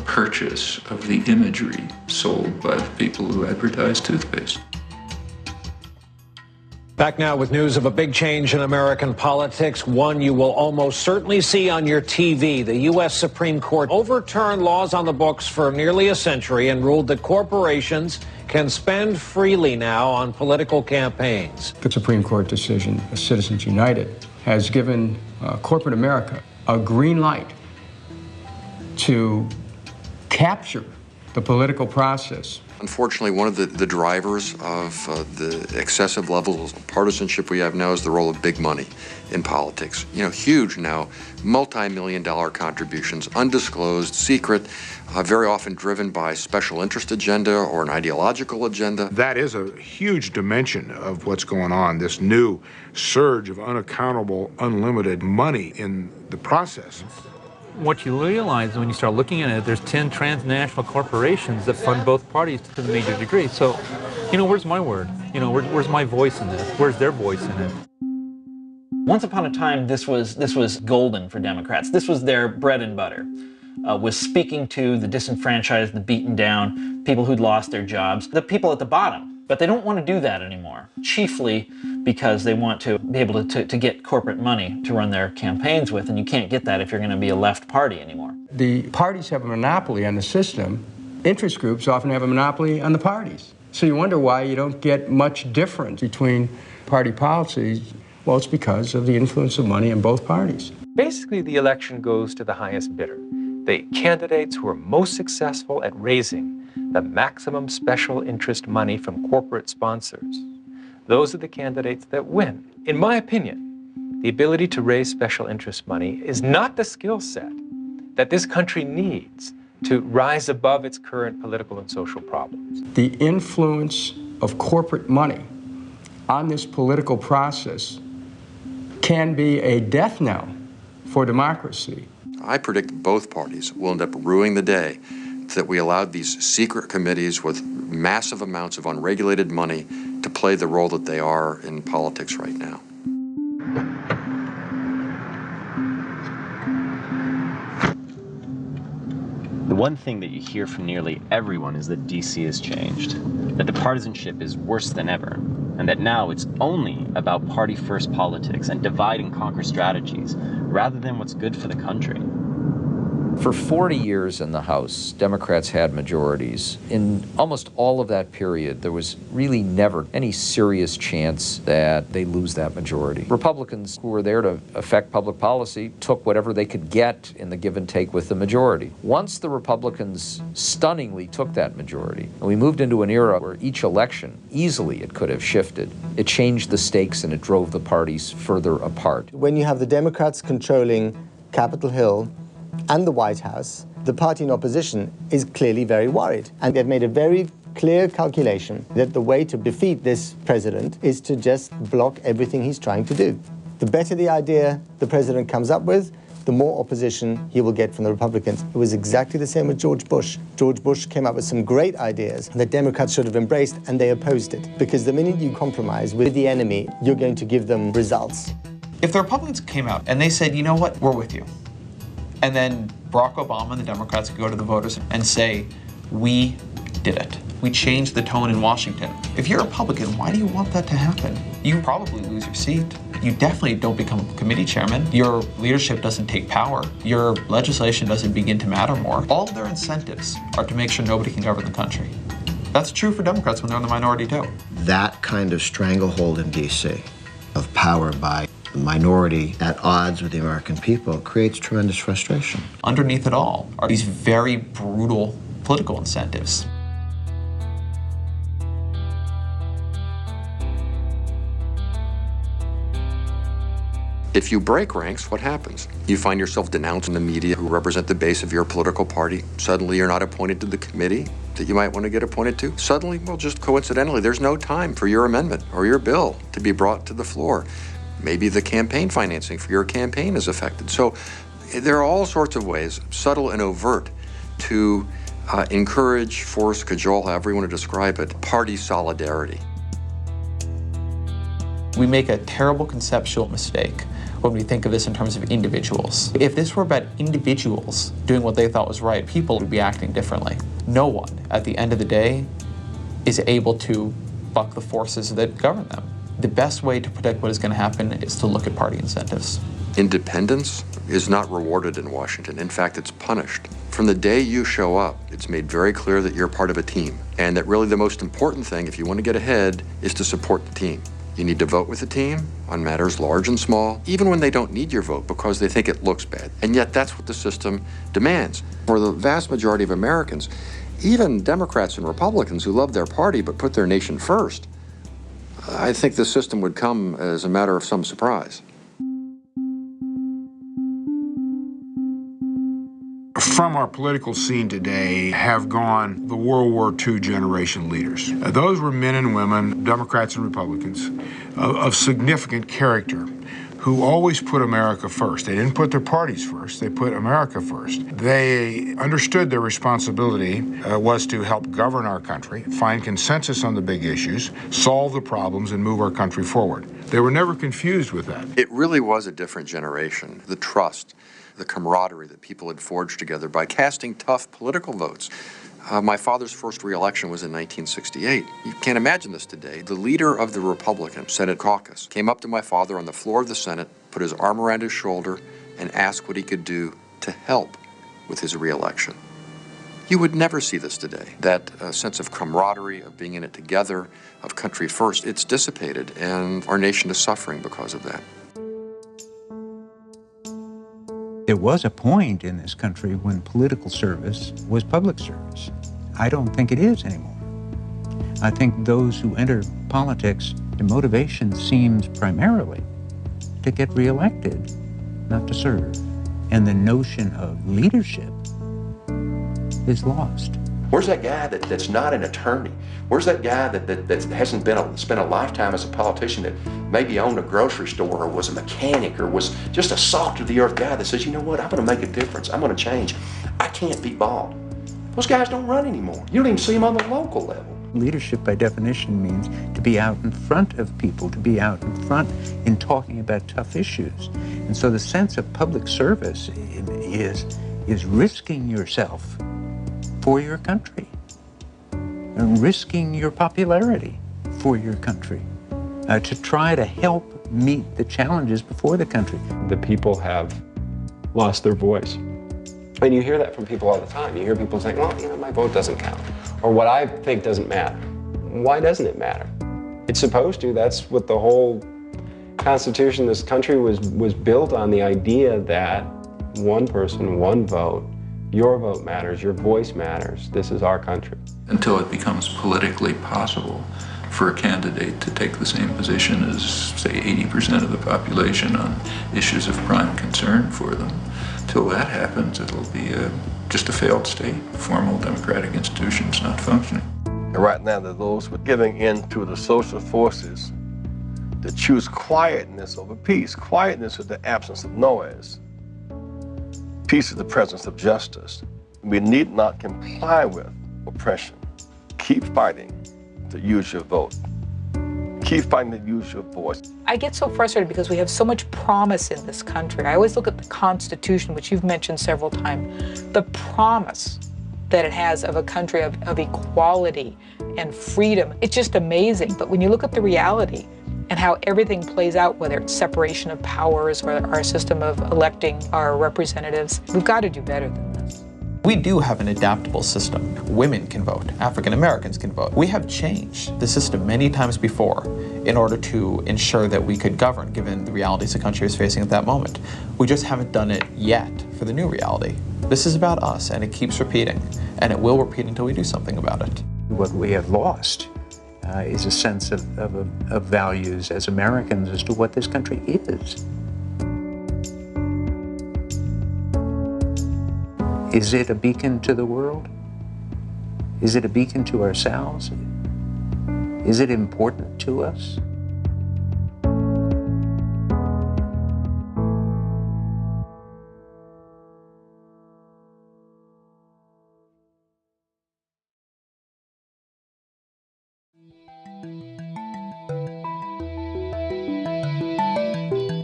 purchase of the imagery sold by the people who advertise toothpaste. Back now with news of a big change in American politics, one you will almost certainly see on your TV. The U.S. Supreme Court overturned laws on the books for nearly a century and ruled that corporations can spend freely now on political campaigns. The Supreme Court decision, Citizens United, has given corporate America a green light to capture the political process. Unfortunately, one of the drivers of the excessive levels of partisanship we have now is the role of big money in politics. Huge now, multi-million-dollar contributions, undisclosed, secret, very often driven by special interest agenda or an ideological agenda. That is a huge dimension of what's going on, this new surge of unaccountable, unlimited money in the process. What you realize when you start looking at it, there's 10 transnational corporations that fund both parties to the major degree. So, where's my word? Where's my voice in this? Where's their voice in it? Once upon a time, this was golden for Democrats. This was their bread and butter. Was speaking to the disenfranchised, the beaten down, people who'd lost their jobs, the people at the bottom. But they don't want to do that anymore, chiefly because they want to be able to get corporate money to run their campaigns with, and you can't get that if you're going to be a left party anymore. The parties have a monopoly on the system. Interest groups often have a monopoly on the parties. So you wonder why you don't get much difference between party policies. Well, it's because of the influence of money in both parties. Basically, the election goes to the highest bidder, the candidates who are most successful at raising the maximum special interest money from corporate sponsors. Those are the candidates that win. In my opinion, the ability to raise special interest money is not the skill set that this country needs to rise above its current political and social problems. The influence of corporate money on this political process can be a death knell for democracy. I predict both parties will end up ruining the day that we allowed these secret committees with massive amounts of unregulated money to play the role that they are in politics right now. The one thing that you hear from nearly everyone is that DC has changed, that the partisanship is worse than ever, and that now it's only about party-first politics and divide-and-conquer strategies, rather than what's good for the country. For 40 years in the House, Democrats had majorities. In almost all of that period, there was really never any serious chance that they lose that majority. Republicans who were there to affect public policy took whatever they could get in the give and take with the majority. Once the Republicans stunningly took that majority, and we moved into an era where each election, easily it could have shifted, it changed the stakes and it drove the parties further apart. When you have the Democrats controlling Capitol Hill and the White House, the party in opposition is clearly very worried. And they've made a very clear calculation that the way to defeat this president is to just block everything he's trying to do. The better the idea the president comes up with, the more opposition he will get from the Republicans. It was exactly the same with George Bush. George Bush came up with some great ideas that Democrats should have embraced, and they opposed it. Because the minute you compromise with the enemy, you're going to give them results. If the Republicans came out and they said, you know what, we're with you, and then Barack Obama and the Democrats could go to the voters and say, we did it. We changed the tone in Washington. If you're a Republican, why do you want that to happen? You probably lose your seat. You definitely don't become a committee chairman. Your leadership doesn't take power. Your legislation doesn't begin to matter more. All of their incentives are to make sure nobody can govern the country. That's true for Democrats when they're in the minority too. That kind of stranglehold in D.C. of power by the minority at odds with the American people creates tremendous frustration. Underneath it all are these very brutal political incentives. If you break ranks, what happens? You find yourself denounced in the media who represent the base of your political party. Suddenly you're not appointed to the committee that you might want to get appointed to. Suddenly, well, just coincidentally, there's no time for your amendment or your bill to be brought to the floor. Maybe the campaign financing for your campaign is affected. So there are all sorts of ways, subtle and overt, to encourage, force, cajole, however you want to describe it, party solidarity. We make a terrible conceptual mistake when we think of this in terms of individuals. If this were about individuals doing what they thought was right, people would be acting differently. No one, at the end of the day, is able to buck the forces that govern them. The best way to predict what is going to happen is to look at party incentives. Independence is not rewarded in Washington. In fact, it's punished. From the day you show up, it's made very clear that you're part of a team, and that really the most important thing, if you want to get ahead, is to support the team. You need to vote with the team on matters large and small, even when they don't need your vote because they think it looks bad. And yet that's what the system demands. For the vast majority of Americans, even Democrats and Republicans who love their party but put their nation first, I think the system would come as a matter of some surprise. From our political scene today have gone the World War II generation leaders. Those were men and women, Democrats and Republicans, of significant character, who always put America first. They didn't put their parties first, they put America first. They understood their responsibility was to help govern our country, find consensus on the big issues, solve the problems, and move our country forward. They were never confused with that. It really was a different generation. The trust, the camaraderie that people had forged together by casting tough political votes. My father's first re-election was in 1968. You can't imagine this today. The leader of the Republican Senate caucus came up to my father on the floor of the Senate, put his arm around his shoulder, and asked what he could do to help with his re-election. You would never see this today. That sense of camaraderie, of being in it together, of country first, it's dissipated, and our nation is suffering because of that. There was a point in this country when political service was public service. I don't think it is anymore. I think those who enter politics, their motivation seems primarily to get reelected, not to serve. And the notion of leadership is lost. Where's that guy that's not an attorney? Where's that guy that hasn't spent a lifetime as a politician, that maybe owned a grocery store or was a mechanic or was just a salt-of-the-earth guy that says, you know what, I'm going to make a difference. I'm going to change. I can't be bought. Those guys don't run anymore. You don't even see them on the local level. Leadership, by definition, means to be out in front of people, to be out in front in talking about tough issues. And so the sense of public service is risking yourself for your country, and risking your popularity for your country, to try to help meet the challenges before the country. The people have lost their voice. And you hear that from people all the time. You hear people saying, well, you know, my vote doesn't count, or what I think doesn't matter. Why doesn't it matter? It's supposed to. That's what the whole Constitution of this country was built on, the idea that one person, one vote, your vote matters, your voice matters. This is our country. Until it becomes politically possible for a candidate to take the same position as, say, 80% of the population on issues of prime concern for them. Till that happens, it'll be just a failed state, formal democratic institutions not functioning. And right now, there are those who are giving in to the social forces that choose quietness over peace. Quietness is the absence of noise. Peace is the presence of justice. We need not comply with oppression. Keep fighting to use your vote. Keep fighting to use your voice. I get so frustrated because we have so much promise in this country. I always look at the Constitution, which you've mentioned several times, the promise that it has of a country of equality and freedom. It's just amazing. But when you look at the reality and how everything plays out, whether it's separation of powers or our system of electing our representatives, we've got to do better than this. We do have an adaptable system. Women can vote. African Americans can vote. We have changed the system many times before in order to ensure that we could govern, given the realities the country is facing at that moment. We just haven't done it yet for the new reality. This is about us, and it keeps repeating, and it will repeat until we do something about it. What we have lost is a sense of values as Americans as to what this country is. Is it a beacon to the world? Is it a beacon to ourselves? Is it important to us?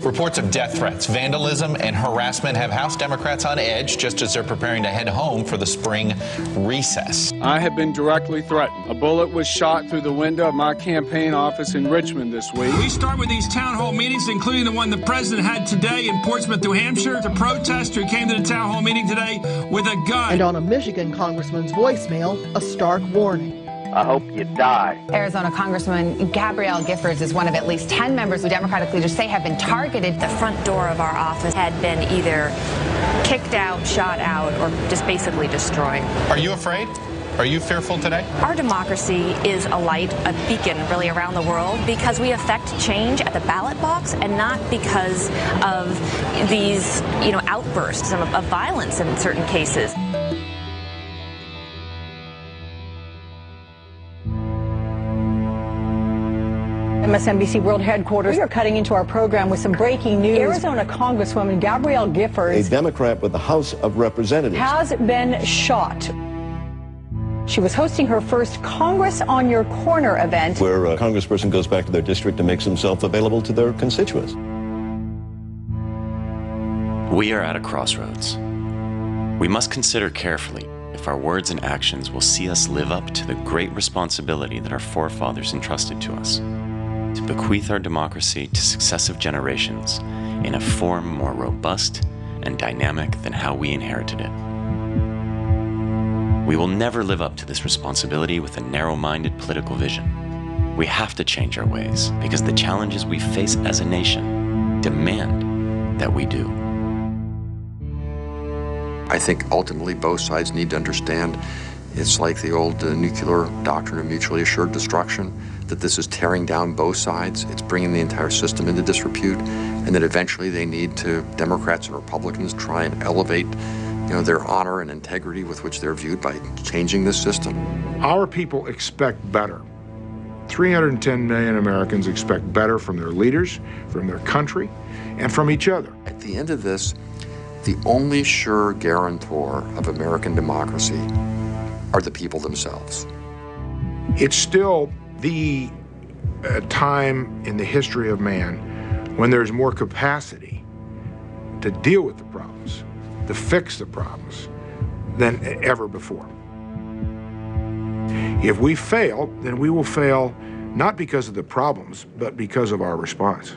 Reports of death threats, vandalism, and harassment have House Democrats on edge just as they're preparing to head home for the spring recess. I have been directly threatened. A bullet was shot through the window of my campaign office in Richmond this week. We start with these town hall meetings, including the one the president had today in Portsmouth, New Hampshire. A protester who came to the town hall meeting today with a gun. And on a Michigan congressman's voicemail, a stark warning. I hope you die. Arizona Congresswoman Gabrielle Giffords is one of at least 10 members who Democratic leaders say have been targeted. The front door of our office had been either kicked out, shot out, or just basically destroyed. Are you afraid? Are you fearful today? Our democracy is a light, a beacon really around the world because we affect change at the ballot box and not because of these, outbursts of violence in certain cases. MSNBC World Headquarters. We are cutting into our program with some breaking news. Arizona Congresswoman Gabrielle Giffords, a Democrat with the House of Representatives, has been shot. She was hosting her first Congress on Your Corner event, where a congressperson goes back to their district and makes himself available to their constituents. We are at a crossroads. We must consider carefully if our words and actions will see us live up to the great responsibility that our forefathers entrusted to us, to bequeath our democracy to successive generations in a form more robust and dynamic than how we inherited it. We will never live up to this responsibility with a narrow-minded political vision. We have to change our ways because the challenges we face as a nation demand that we do. I think ultimately both sides need to understand it's like the old nuclear doctrine of mutually assured destruction, that this is tearing down both sides, it's bringing the entire system into disrepute, and that eventually they need to, Democrats and Republicans, try and elevate their honor and integrity with which they're viewed by changing this system. Our people expect better. 310 million Americans expect better from their leaders, from their country, and from each other. At the end of this, the only sure guarantor of American democracy are the people themselves. It's still the time in the history of man when there's more capacity to deal with the problems, to fix the problems, than ever before. If we fail, then we will fail not because of the problems, but because of our response.